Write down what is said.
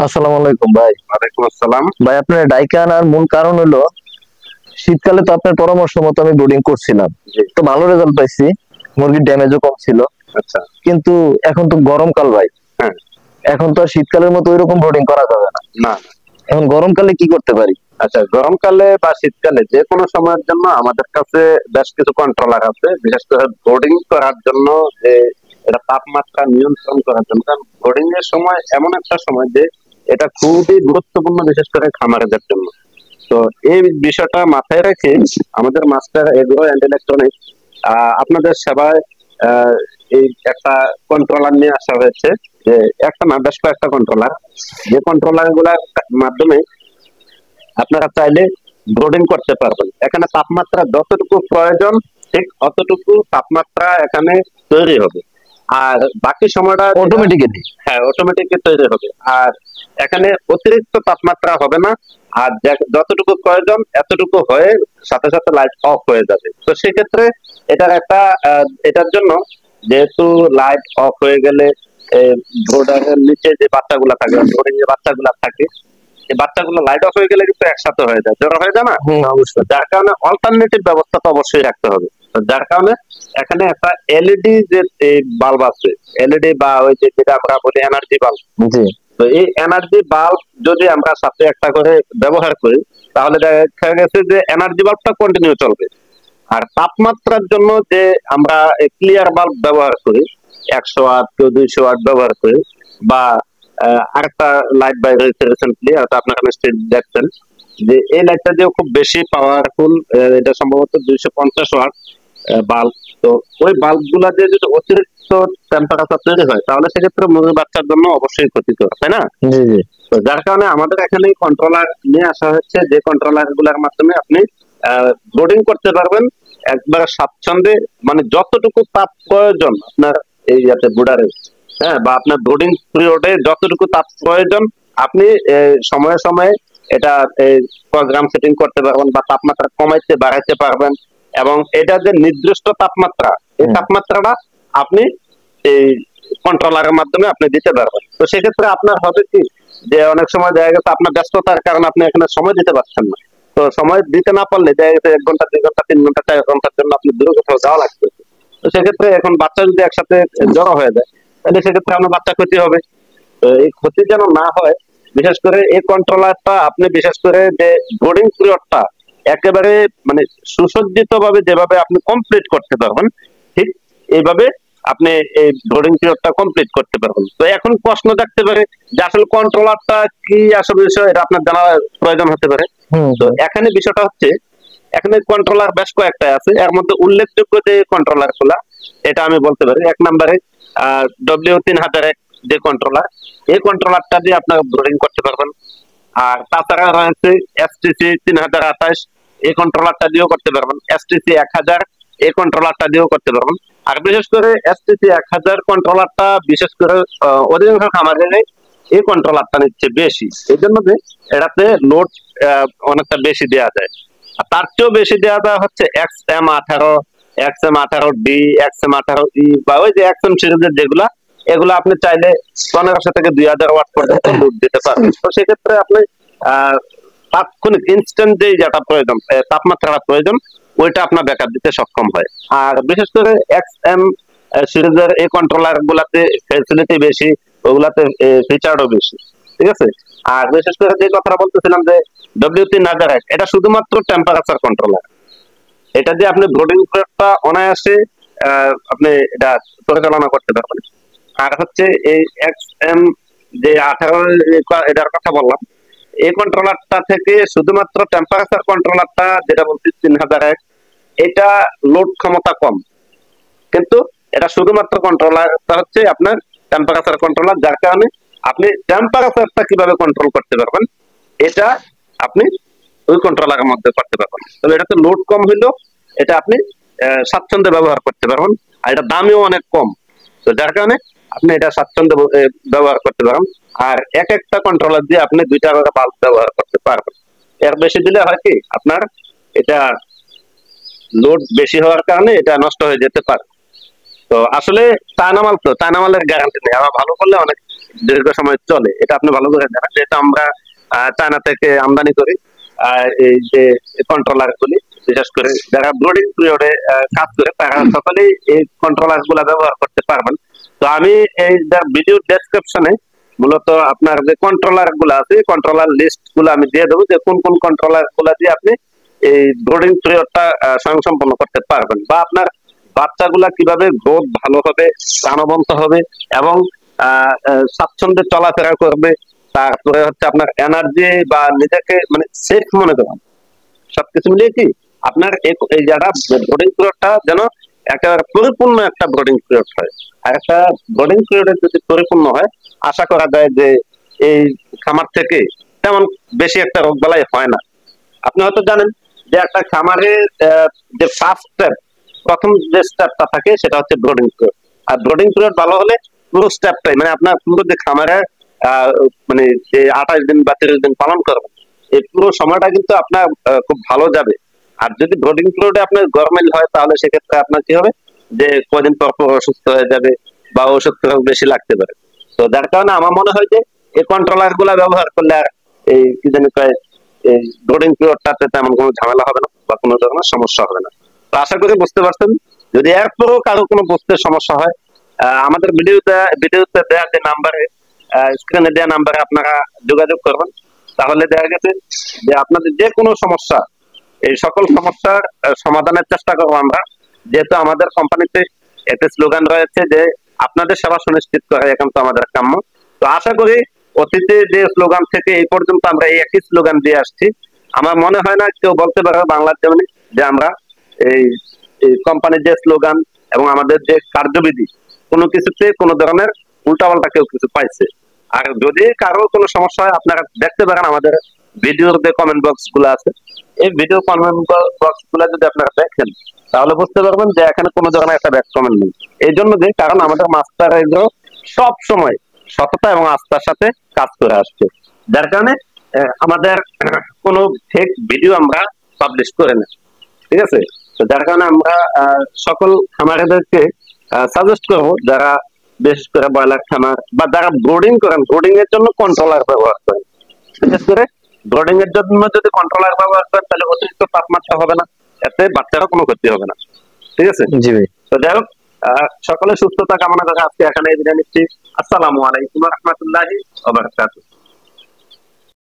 আসসালামু আলাইকুম ভাই। ওয়ালাইকুম আসসালাম। ভাই আপনার ডাইকা আনার মূল কারণ হলো শীতকালে তো আপনার পরামর্শ মতো আমি ব্রুডিং করছিলাম, জি। তো ভালো রেজাল্ট পাইছি, মুরগির ড্যামেজও কম ছিল। আচ্ছা। কিন্তু এখন তো গরমকাল ভাই, হ্যাঁ। এখন তো আর শীতকালের মতো ওইরকম ব্রুডিং করা যাবে না। না। এখন গরমকালে কি করতে পারি? আচ্ছা, গরমকালে বা শীতকালে যে কোনো সময়ের জন্য আমাদের কাছে বেশ কিছু কন্ট্রোলার আছে, বিশেষ করে বোর্ডিং করার জন্য। যে এটা তাপমাত্রা নিয়ন্ত্রণ করার জন্য, কারণ বোর্ডিং এর সময় এমন একটা সময় যে এটা খুবই গুরুত্বপূর্ণ, বিশেষ করে খামারিদের জন্য। তো এই বিষয়টা মাথায় রেখে আমাদের মাস্টার এগ্রো অ্যান্ড ইলেকট্রনিক্স আপনাদের সেবায় আহ, এই একটা কন্ট্রোলার নিয়ে আসা হয়েছে। যে একটা না, বেশ কয়েকটা কন্ট্রোলার, যে কন্ট্রোলার গুলার মাধ্যমে আপনারা চাইলে ব্রোডিং করতে পারবেন। এখানে তাপমাত্রা যতটুকু প্রয়োজন ঠিক অতটুকু তাপমাত্রা এখানে তৈরি হবে। আর বাকি সময়টা অটোমেটিক্যালি? হ্যাঁ, অটোমেটিকলি তৈরি হবে। আর এখানে অতিরিক্ত তাপমাত্রা হবে না। আর যতটুকু প্রয়োজন এতটুকু হয়ে সাথে সাথে লাইট অফ হয়ে যাবে। তো সেক্ষেত্রে এটার একটা এটার জন্য, যেহেতু লাইট অফ হয়ে গেলে ব্রোডারের নিচে যে বাচ্চাগুলা থাকে, ব্রোডিং যে বাচ্চাগুলা থাকে, এই বাচ্চাগুলো লাইট অফ হয়ে গেলে কিন্তু একসাথে হয়ে যায়, জড়ো হয়ে যায় না। হুম, অবশ্যই। যার কারণে অল্টারনেটিভ ব্যবস্থা তো অবশ্যই রাখতে হবে। তো যার কারণে এখানে একটা এলইডি যে বাল্ব আছে, এলইডি বা ওই যে যেটা আমরা বলি এনার্জি বাল্ব। জি। তো এই এনার্জি বাল্ব যদি আমরা সাথে একটা করে ব্যবহার করি, তাহলে দেখা গেছে যে এনার্জি বাল্বটা কন্টিনিউ চলবে। আর তাপমাত্রার জন্য যে আমরা ক্লিয়ার বাল্ব ব্যবহার করি, 100 ওয়াট কেউ 200 ওয়াট ব্যবহার করি, বা আরেকটা লাইট বাইরে হয়েছে রিসেন্টলি, হয়তো আপনারা নিশ্চয়ই দেখছেন, যে এই লাইটটা যে খুব বেশি পাওয়ারফুল। এটা সম্ভবত 250 ওয়াট বাল্ব। তো ওই বাল্ব গুলা দিয়ে যদি অতিরিক্ত টেম্পারেচার তৈরি হয়, তাহলে সেক্ষেত্রে মুরগির বাচ্চার জন্য অবশ্যই ক্ষতিকর, তাই না? জি জি। তো যার কারণে আমাদের এখানে কন্ট্রোলার নিয়ে আসা হচ্ছে, যে কন্ট্রোলার গুলার মাধ্যমে আপনি ব্রোডিং করতে পারবেন একবারে স্বাচ্ছন্দ্যে। মানে যতটুকু তাপ প্রয়োজন আপনার এই বুডারে, হ্যাঁ, বা আপনার ব্রোডিং পিরিয়ডে যতটুকু তাপ প্রয়োজন, আপনি সময়ে সময়ে এটা প্রোগ্রাম সেটিং করতে পারবেন, বা তাপমাত্রা কমাইতে বাড়াইতে পারবেন। এবং এটা যে নির্দিষ্ট তাপমাত্রা, এই তাপমাত্রাটা আপনি এই কন্ট্রোলারের মাধ্যমে আপনি দিতে পারবেন। তো সেক্ষেত্রে আপনার হবে কি, যে অনেক সময় দেখা গেছে আপনার ব্যস্ততার কারণে আপনি এখানে সময় দিতে পারছেন না। তো সময় দিতে না পারলে দেখা গেছে 1 ঘন্টা 2 ঘন্টা 3 ঘন্টা 4 ঘন্টার জন্য আপনি দূরে কোথাও যাওয়া লাগবে। তো সেক্ষেত্রে এখন বাচ্চা যদি একসাথে জড়ো হয়ে যায়, তাহলে সেক্ষেত্রে আপনার বাচ্চা ক্ষতি হবে। তো এই ক্ষতি যেন না হয়, বিশেষ করে এই কন্ট্রোলারটা আপনি বিশেষ করে যে বোর্ডিং পিরিয়ডটা একেবারে মানে সুসজ্জিত ভাবে যেভাবে আপনি কমপ্লিট করতে পারবেন, ঠিক এইভাবে আপনি এই বোর্ডিং পিরিয়ডটা কমপ্লিট করতে পারবেন। তো এখন প্রশ্ন থাকতে পারে যে আসলে কন্ট্রোলারটা কি আসলে বিষয়, এটা আপনার জানা প্রয়োজন হতে পারে। তো এখানে বিষয়টা হচ্ছে, এখানে কন্ট্রোলার বেশ কয়েকটা আছে, এর মধ্যে উল্লেখযোগ্য যে কন্ট্রোলার গুলা, এটা আমি বলতে পারি। 1 নম্বরে W3001 যে কন্ট্রোলার, এই কন্ট্রোলারটা দিয়ে আপনার ব্রোডিং করতে পারবেন। আর তাছাড়া রয়েছে STC 3028, এই কন্ট্রোলারটা দিয়েও করতে পারবেন। STC 1000, এই কন্ট্রোলারটা দিয়েও করতে পারবেন। আর বিশেষ করে STC 1000 কন্ট্রোলারটা বিশেষ করে অধিকাংশ খামারে এই কন্ট্রোলারটা নিচ্ছে বেশি, এই জন্য যে এটাতে লোড অনেকটা বেশি দেওয়া যায়। আর তার চেয়েও বেশি দেওয়া যায় হচ্ছে XM18, XM18D, XM18E, বা ওই যে XM সিরিজের যেগুলা, এগুলো আপনি চাইলে 1500 থেকে 2000 ওয়াট পর্যন্ত লোড দিতে পারবেন। তো সেক্ষেত্রে আপনি আহ তাৎক্ষণিক ইনস্ট্যান্ট যে যেটা প্রয়োজন, তাপমাত্রাটা প্রয়োজন, ওইটা আপনার ব্যাকআপ দিতে সক্ষম হয়। আর বিশেষ করে XM সিরিজের এই কন্ট্রোলার গুলাতে ফ্যাসিলিটি বেশি, ওগুলাতে ফিচারও বেশি, ঠিক আছে। আর বিশেষ করে যে কথাটা বলতেছিলাম যে W3001, এটা শুধুমাত্র টেম্পারেচার কন্ট্রোলার। এটা দিয়ে আপনি ব্রোডিং পিরিয়ডটা অনায়াসে আপনি এটা পরিচালনা করতে পারবেন। আর হচ্ছে এই XM যে 18 এটার কথা বললাম, এই কন্ট্রোলারটা থেকে শুধুমাত্র টেম্পারেচার কন্ট্রোলারটা যেটা বলছি 3001, এটা লোড ক্ষমতা কম, কিন্তু এটা শুধুমাত্র কন্ট্রোলারটা হচ্ছে আপনার টেম্পারেচার কন্ট্রোলার, যার কারণে আপনি টেম্পারেচারটা কিভাবে কন্ট্রোল করতে পারবেন, এটা আপনি ওই কন্ট্রোলারের মধ্যে করতে পারবেন। তবে এটাতে লোড কম হইলেও এটা আপনি স্বাচ্ছন্দ্যে ব্যবহার করতে পারবেন। আর এটা দামিও অনেক কম, তো যার কারণে আপনি এটা স্বাচ্ছন্দ্যে ব্যবহার করতে পারেন। আর এক একটা কন্ট্রোলার দিয়ে আপনি 2টা করে বাল্ব ব্যবহার করতে পারবেন। এর বেশি দিলে হয় কি, আপনার এটা লোড বেশি হওয়ার কারণে এটা নষ্ট হয়ে যেতে পারে। তো আসলে চায়না মালের গ্যারান্টি নেই, আবার ভালো করলে অনেক দীর্ঘ সময় চলে, এটা আপনি ভালো করে জানেন, যেটা আমরা চায়না থেকে আমদানি করি। এই যে কন্ট্রোলার গুলি, বিশেষ করে যারা ব্রোডিং পিরিয়ডে কাজ করে তারা সকলেই এই কন্ট্রোলার গুলা ব্যবহার করতে পারবেন। তো আমি এই ভিডিও ডেসক্রিপশনে মূলত আপনার যে কন্ট্রোলার গুলা আছে কন্ট্রোলার লিস্ট গুলো আমি দিয়ে দেবো, যে কোন কোন কন্ট্রোলার গুলা দিয়ে আপনি এই ব্রোডিং পিরিয়ডটা স্বয়ংসম্পন্ন করতে পারবেন, বা আপনার বাচ্চাগুলা কিভাবে গ্রোথ ভালো হবে, প্রাণবন্ত হবে এবং স্বাচ্ছন্দ্যে চলাফেরা করবে। তারপরে হচ্ছে আপনার এনার্জি বা নিজেকে মানে সেফ মনে করেন, সবকিছু মিলিয়ে কি আপনার এই জায়গা ব্রোডিং পিরিয়ডটা যেন একেবারে পরিপূর্ণ একটা ব্রোডিং পিরিয়ড হয়। আর একটা ব্রোডিং পিরিয়ডে যদি পরিপূর্ণ হয়, আশা করা যায় যে এই খামার থেকে তেমন বেশি একটা রোগ বালাই হয় না। আপনি হয়তো জানেন যে একটা খামারে যে ফার্স্ট স্টেপ, প্রথম যে স্টেপটা থাকে সেটা হচ্ছে ব্রোডিং পিরিয়ড। আর ব্রোডিং পিরিয়ড ভালো হলে পুরো স্টেপটাই মানে আপনার পুরো যে খামারে মানে যে 28 দিন বা 30 দিন পালন করবেন, এই পুরো সময়টা কিন্তু আপনার খুব ভালো যাবে। আর যদি ব্রোডিং পিরিয়ডে আপনার গরমিল হয়, তাহলে সেক্ষেত্রে আপনার কি হবে যে কদিন পর পর অসুস্থ হয়ে যাবে বা ওষুধ বেশি লাগতে পারে। তো যার কারণে আমার মনে হয় যে এই কন্ট্রোলার গুলা ব্যবহার করলে আর এই কি জানি কয় এই ব্রোডিং পিরিয়ডটাতে তেমন কোনো ঝামেলা হবে না বা কোনো ধরনের সমস্যা হবে না। তো আশা করি বুঝতে পারছেন। যদি এরপরও কারো কোনো বুঝতে সমস্যা হয়, আমাদের ভিডিওতে দেওয়া যে নাম্বারে, স্ক্রিনে দেওয়া নাম্বারে আপনারা যোগাযোগ করবেন। তাহলে দেখা গেছে যে আপনাদের যে কোনো সমস্যা, এই সকল সমস্যার সমাধানের চেষ্টা করবো আমরা, যেহেতু আমাদের কোম্পানিতে একটা স্লোগান রয়েছে যে আপনাদের সেবা সুনিশ্চিত করা একান্ত আমাদের কাম্য। তো আশা করি অতীতে যে স্লোগান থেকে এই পর্যন্ত আমরা এই একই স্লোগান দিয়ে আসছি, আমার মনে হয় না কেউ বলতে পারবে বাংলার জন্য যে আমরা এই কোম্পানির যে স্লোগান এবং আমাদের যে কার্যবিধি কোনো কিছুতে কোনো ধরনের উল্টাপাল্টা কেউ কিছু পাইছে। আর যদি কারো কোনো সমস্যা হয়, আপনারা দেখতে পারেন আমাদের ভিডিওর যে কমেন্ট বক্স গুলো আছে, এই ভিডিও কমেন্ট বক্স গুলা যদি আপনারা দেখেন, তাহলে বুঝতে পারবেন যে এখানে কোনো ধরনের একটা ব্যাড কমেন্ট নেই। এই জন্য যে কারণ আমাদের মাস্টার এগুলো সব সময় সততা এবং আস্থার সাথে কাজ করে আসছে, যার কারণে আমাদের কোনো ফেক ভিডিও আমরা পাবলিশ করে না। ঠিক আছে? তো যার কারণে আমরা সকল খামারিদেরকে সাজেস্ট করবো, যারা বিশেষ করে ব্রয়লার খামার বা যারা ব্রোডিং করেন, ব্রোডিং এর জন্য কন্ট্রোলার ব্যবহার করেন। বিশেষ করে ব্রোডিং এর জন্য যদি কন্ট্রোলার ব্যবহার করেন, তাহলে অতিরিক্ত তাপমাত্রা হবে না, এতে বাচ্চারও কোনো ক্ষতি হবে না। ঠিক আছে? জি ভাই। তো যাই হোক, সকলের সুস্থতা কামনা করে আজকে এখানে বিদায় নিচ্ছি। আসসালামু আলাইকুম ওয়া রাহমাতুল্লাহি ওয়া বারাকাতুহু।